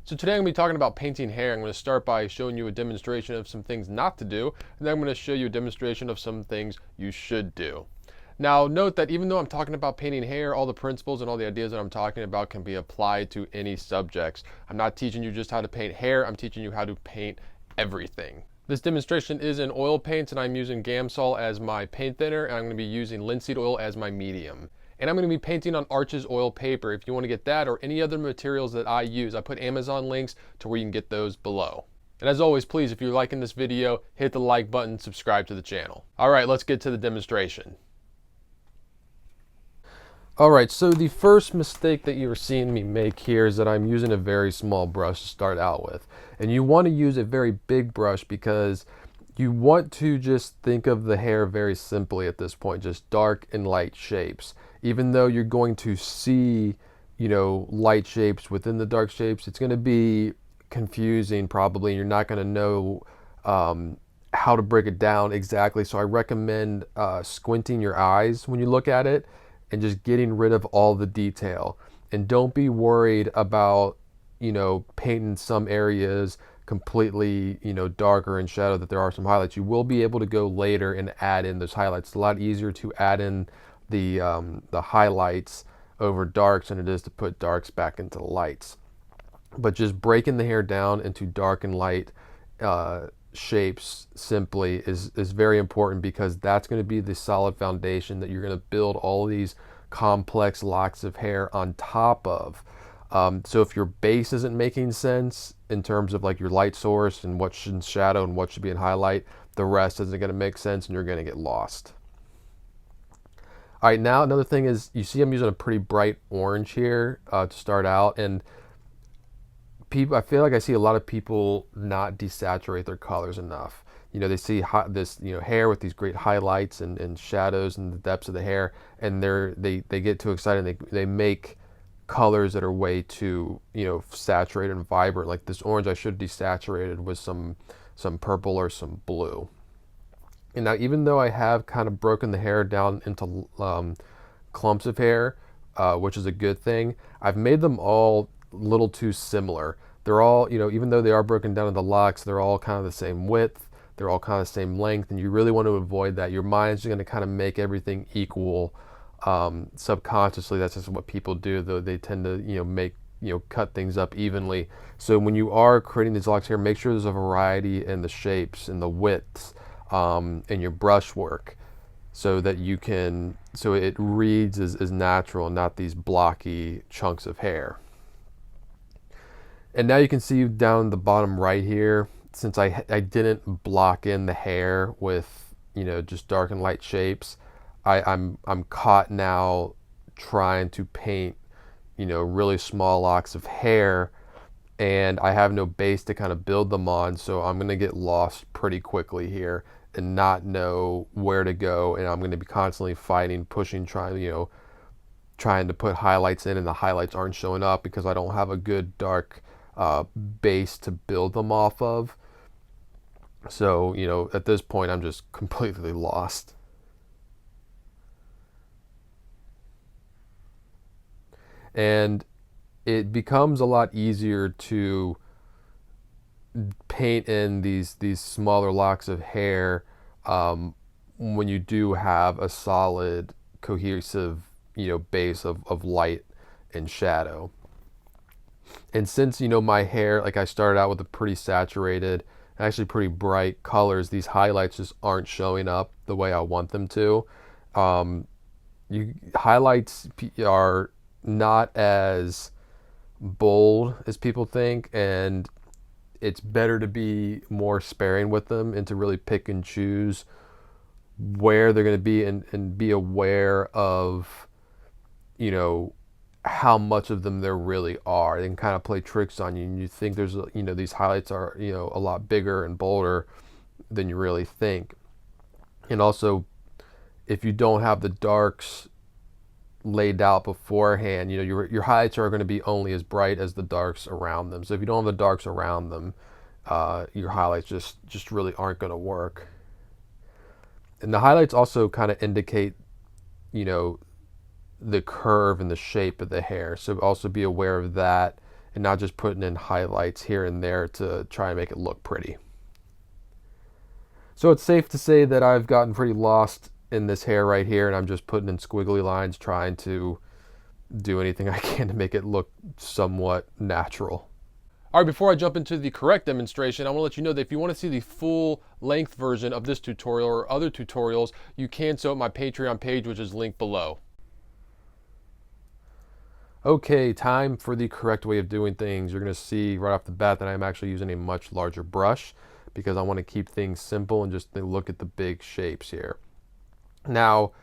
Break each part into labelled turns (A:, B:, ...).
A: So today I'm going to be talking about painting hair. I'm going to start by showing you a demonstration of some things not to do, and then I'm going to show you a demonstration of some things you should do. Now note that even though I'm talking about painting hair, all the principles and all the ideas that I'm talking about can be applied to any subjects. I'm not teaching you just how to paint hair, I'm teaching you how to paint everything. This demonstration is in oil paints, and I'm using Gamsol as my paint thinner, and I'm going to be using linseed oil as my medium. And I'm going to be painting on Arches oil paper. If you want to get that or any other materials that I use, I put Amazon links to where you can get those below. And as always, please, if you're liking this video, hit the like button, subscribe to the channel. All right, let's get to the demonstration. All right, so the first mistake that you're seeing me make here is that I'm using a very small brush to start out with. And you want to use a very big brush because you want to just think of the hair very simply at this point, just dark and light shapes. Even though you're going to see, light shapes within the dark shapes, it's going to be confusing probably. You're not going to know how to break it down exactly. So I recommend squinting your eyes when you look at it and just getting rid of all the detail. And don't be worried about, painting some areas completely, darker and shadow, that there are some highlights. You will be able to go later and add in those highlights. It's a lot easier to add in the highlights over darks than it is to put darks back into lights. But just breaking the hair down into dark and light shapes simply is very important, because that's going to be the solid foundation that you're going to build all these complex locks of hair on top of. So if your base isn't making sense in terms of like your light source and what should shadow and what should be in highlight, the rest isn't going to make sense and you're going to get lost. All right, now another thing is, you see I'm using a pretty bright orange here to start out, and I feel like I see a lot of people not desaturate their colors enough. They see this hair with these great highlights and shadows and the depths of the hair, and they get too excited and they make colors that are way too saturated and vibrant. Like this orange, I should have desaturated with some purple or some blue. And now, even though I have kind of broken the hair down into clumps of hair, which is a good thing, I've made them all a little too similar. They're all, even though they are broken down into locks, they're all kind of the same width, they're all kind of the same length, and you really want to avoid that. Your mind's going to kind of make everything equal subconsciously. That's just what people do, though. They tend to, cut things up evenly. So when you are creating these locks here, make sure there's a variety in the shapes and the widths in your brush work, so that so it reads as natural and not these blocky chunks of hair. And now you can see down the bottom right here, since I didn't block in the hair with just dark and light shapes, I'm caught now trying to paint really small locks of hair, and I have no base to kind of build them on, so I'm going to get lost pretty quickly here and not know where to go, and I'm going to be constantly fighting, pushing, trying to put highlights in, and the highlights aren't showing up because I don't have a good dark base to build them off of. So at this point I'm just completely lost. And it becomes a lot easier to paint in these smaller locks of hair when you do have a solid cohesive base of light and shadow. And since my hair, like I started out with a pretty saturated, actually pretty bright colors, these highlights just aren't showing up the way I want them to. Highlights are not as bold as people think, and it's better to be more sparing with them and to really pick and choose where they're going to be, and be aware of how much of them there really are. They can kind of play tricks on you, and you think there's these highlights are a lot bigger and bolder than you really think. And also, if you don't have the darks laid out beforehand, your highlights are going to be only as bright as the darks around them. So if you don't have the darks around them, your highlights just really aren't going to work. And the highlights also kind of indicate the curve and the shape of the hair, so also be aware of that and not just putting in highlights here and there to try and make it look pretty. So it's safe to say that I've gotten pretty lost in this hair right here, and I'm just putting in squiggly lines, trying to do anything I can to make it look somewhat natural. All right, before I jump into the correct demonstration, I want to let you know that if you want to see the full length version of this tutorial or other tutorials, you can so at my Patreon page, which is linked below. Okay, time for the correct way of doing things. You're going to see right off the bat that I'm actually using a much larger brush because I want to keep things simple and just look at the big shapes here. Now,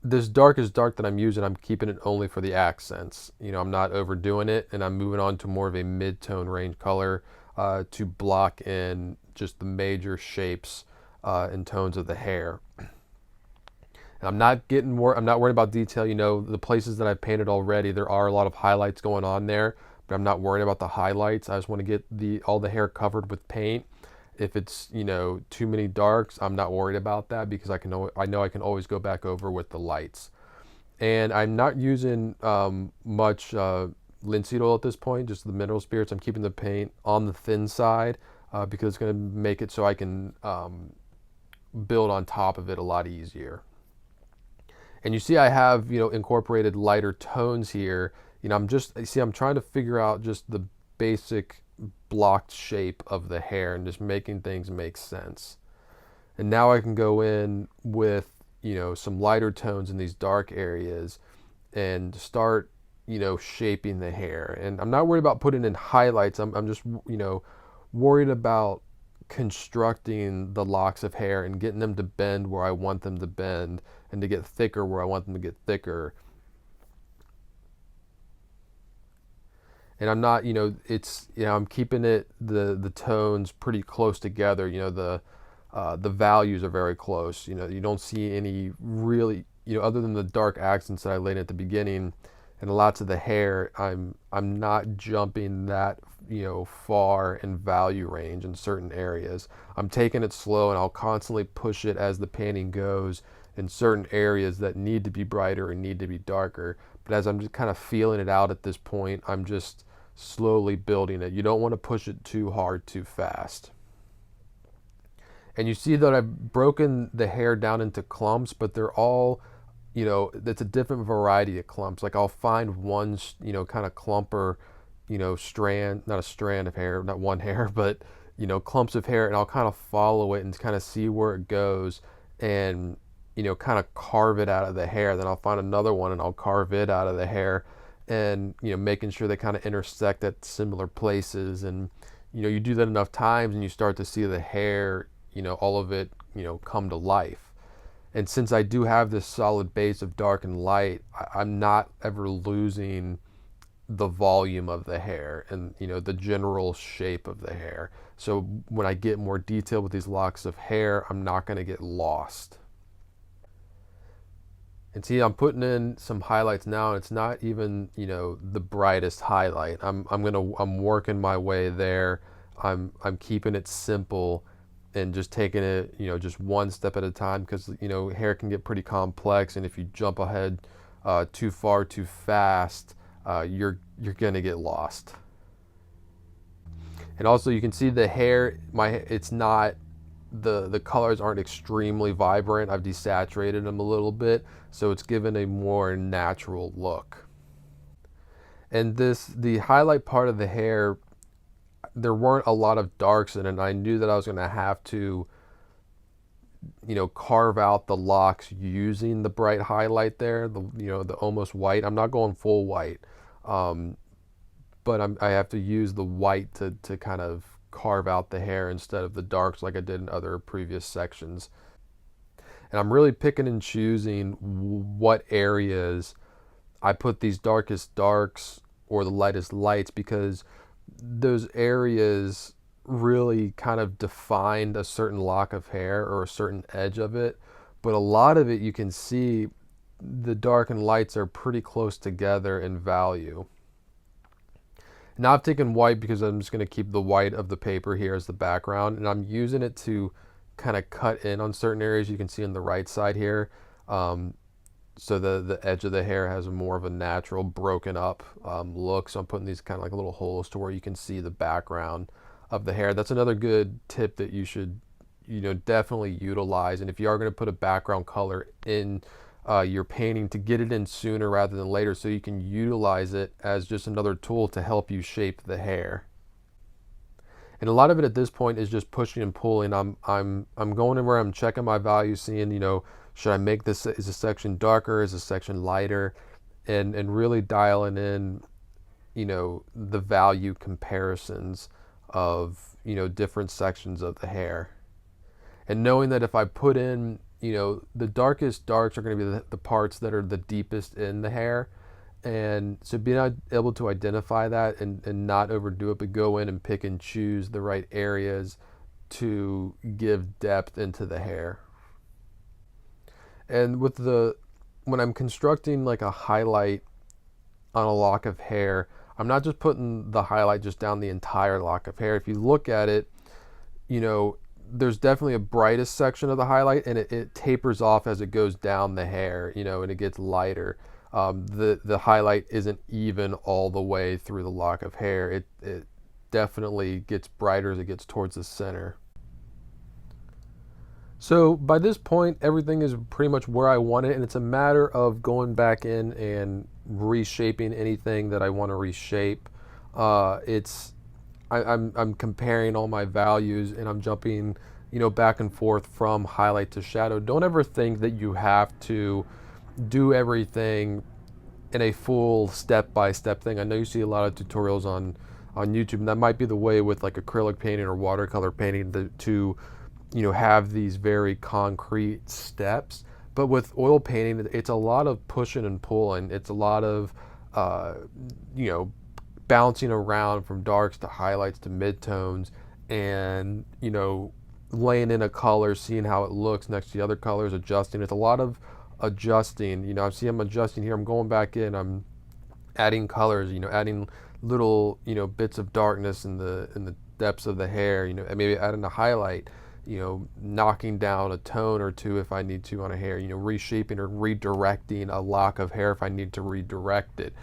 A: this darkest dark that I'm using, I'm keeping it only for the accents. You know, I'm not overdoing it, and I'm moving on to more of a mid-tone range color to block in just the major shapes and tones of the hair. And I'm not worried about detail. You know, the places that I've painted already, there are a lot of highlights going on there, but I'm not worried about the highlights. I just want to get all the hair covered with paint. If it's, you know, too many darks, I'm not worried about that because I know I can always go back over with the lights. And I'm not using much linseed oil at this point, just the mineral spirits. I'm keeping the paint on the thin side because it's going to make it so I can build on top of it a lot easier. And you see I have, you know, incorporated lighter tones here. You know, I'm trying to figure out just the basic blocked shape of the hair and just making things make sense. And now I can go in with, you know, some lighter tones in these dark areas and start, you know, shaping the hair. And I'm not worried about putting in highlights. I'm just, you know, worried about constructing the locks of hair and getting them to bend where I want them to bend and to get thicker where I want them to get thicker. And I'm not, you know, I'm keeping the tones pretty close together. You know, the values are very close. You know, you don't see any really, you know, other than the dark accents that I laid at the beginning and lots of the hair, I'm not jumping that, you know, far in value range in certain areas. I'm taking it slow, and I'll constantly push it as the painting goes in certain areas that need to be brighter and need to be darker. But as I'm just kind of feeling it out at this point, I'm just slowly building it. You don't want to push it too hard too fast. And you see that I've broken the hair down into clumps, but they're all, you know, it's a different variety of clumps. Like I'll find one, you know, kind of clumper, you know, strand, not a strand of hair, not one hair, but, you know, clumps of hair, and I'll kind of follow it and kind of see where it goes and, you know, kind of carve it out of the hair. Then I'll find another one and I'll carve it out of the hair, and, you know, making sure they kind of intersect at similar places. And, you know, you do that enough times and you start to see the hair, you know, all of it, you know, come to life. And since I do have this solid base of dark and light, I'm not ever losing the volume of the hair and, you know, the general shape of the hair. So when I get more detail with these locks of hair, I'm not going to get lost. And see, I'm putting in some highlights now, and it's not even, you know, the brightest highlight. I'm working my way there. I'm keeping it simple and just taking it, you know, just one step at a time, because, you know, hair can get pretty complex, and if you jump ahead too far too fast, you're gonna get lost. And also you can see the hair, it's not, the colors aren't extremely vibrant. I've desaturated them a little bit, so it's given a more natural look. And the highlight part of the hair, there weren't a lot of darks in it, and I knew that I was going to have to, you know, carve out the locks using the bright highlight there, you know, the almost white. I'm not going full white, but I have to use the white to kind of carve out the hair instead of the darks like I did in other previous sections. And I'm really picking and choosing what areas I put these darkest darks or the lightest lights, because those areas really kind of defined a certain lock of hair or a certain edge of it. But a lot of it, you can see the dark and lights are pretty close together in value. Now I've taken white because I'm just going to keep the white of the paper here as the background, and I'm using it to kind of cut in on certain areas. You can see on the right side here, so the edge of the hair has more of a natural broken up look. So I'm putting these kind of like little holes to where you can see the background of the hair. That's another good tip that you should, definitely utilize. And if you are going to put a background color in your painting, to get it in sooner rather than later, so you can utilize it as just another tool to help you shape the hair. And a lot of it at this point is just pushing and pulling. I'm going in where I'm checking my values, seeing, should I make this, is a section darker, is a section lighter, and really dialing in, the value comparisons of, different sections of the hair. And knowing that if I put in, the darkest darks are going to be the parts that are the deepest in the hair. And so being able to identify that and not overdo it, but go in and pick and choose the right areas to give depth into the hair. And when I'm constructing like a highlight on a lock of hair, I'm not just putting the highlight just down the entire lock of hair. If you look at it, there's definitely a brightest section of the highlight, and it tapers off as it goes down the hair, and it gets lighter. The highlight isn't even all the way through the lock of hair. It definitely gets brighter as it gets towards the center. So by this point, everything is pretty much where I want it, and it's a matter of going back in and reshaping anything that I want to reshape. I'm comparing all my values, and I'm jumping, back and forth from highlight to shadow. Don't ever think that you have to do everything in a full step-by-step thing. I know you see a lot of tutorials on YouTube, and that might be the way with like acrylic painting or watercolor painting to have these very concrete steps. But with oil painting, it's a lot of pushing and pulling. It's a lot of bouncing around from darks to highlights to midtones, and laying in a color, seeing how it looks next to the other colors, adjusting. It's a lot of adjusting. I see I'm adjusting here, I'm going back in, I'm adding colors, adding little bits of darkness in the depths of the hair, maybe adding a highlight, knocking down a tone or two if I need to on a hair, reshaping or redirecting a lock of hair if I need to redirect it.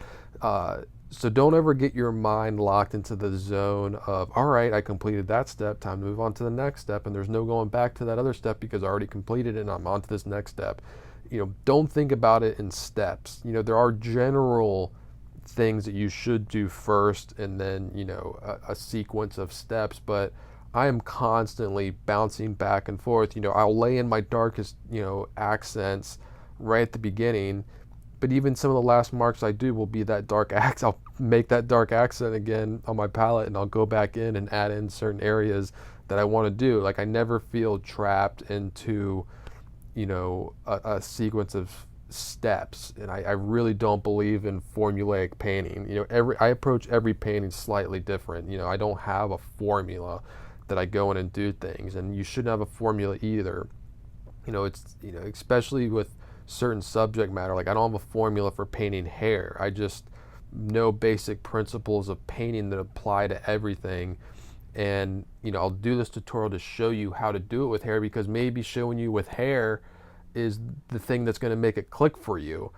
A: So don't ever get your mind locked into the zone of, all right, I completed that step, time to move on to the next step, and there's no going back to that other step because I already completed it and I'm on to this next step. Don't think about it in steps. There are general things that you should do first, and then, a sequence of steps, but I am constantly bouncing back and forth. I'll lay in my darkest, accents right at the beginning, but even some of the last marks I do will be that dark accent. I'll make that dark accent again on my palette, and I'll go back in and add in certain areas that I want to do. Like, I never feel trapped into, a sequence of steps, and I really don't believe in formulaic painting. I approach every painting slightly different. I don't have a formula that I go in and do things, and you shouldn't have a formula either. It's especially with certain subject matter. Like, I don't have a formula for painting hair. I just know basic principles of painting that apply to everything. And I'll do this tutorial to show you how to do it with hair, because maybe showing you with hair is the thing that's going to make it click for you.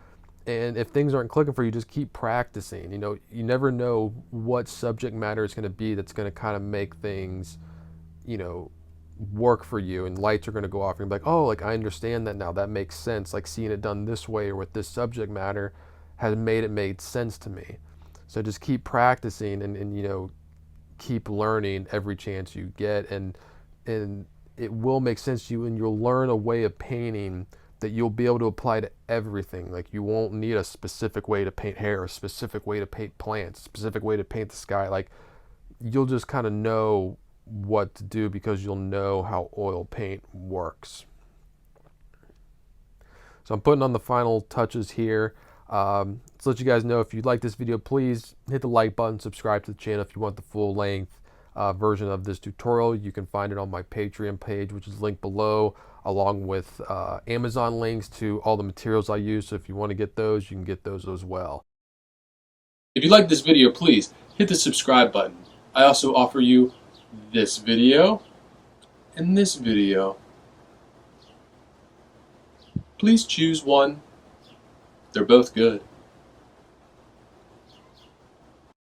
A: And if things aren't clicking for you, just keep practicing. You never know what subject matter is going to be that's going to kind of make things work for you, and lights are going to go off and be like, oh, like, I understand that now, that makes sense. Like, seeing it done this way or with this subject matter has made sense to me. So just keep practicing and keep learning every chance you get, and it will make sense to you, and you'll learn a way of painting that you'll be able to apply to everything. Like, you won't need a specific way to paint hair, a specific way to paint plants, a specific way to paint the sky. Like, you'll just kind of know what to do because you'll know how oil paint works. So I'm putting on the final touches here. To let you guys know, if you like this video, please hit the like button, subscribe to the channel. If you want the full length version of this tutorial, you can find it on my Patreon page, which is linked below, along with Amazon links to all the materials I use. So if you want to get those, you can get those as well. If you like this video, please hit the subscribe button. I also offer you this video and this video. Please choose one
B: They're both good.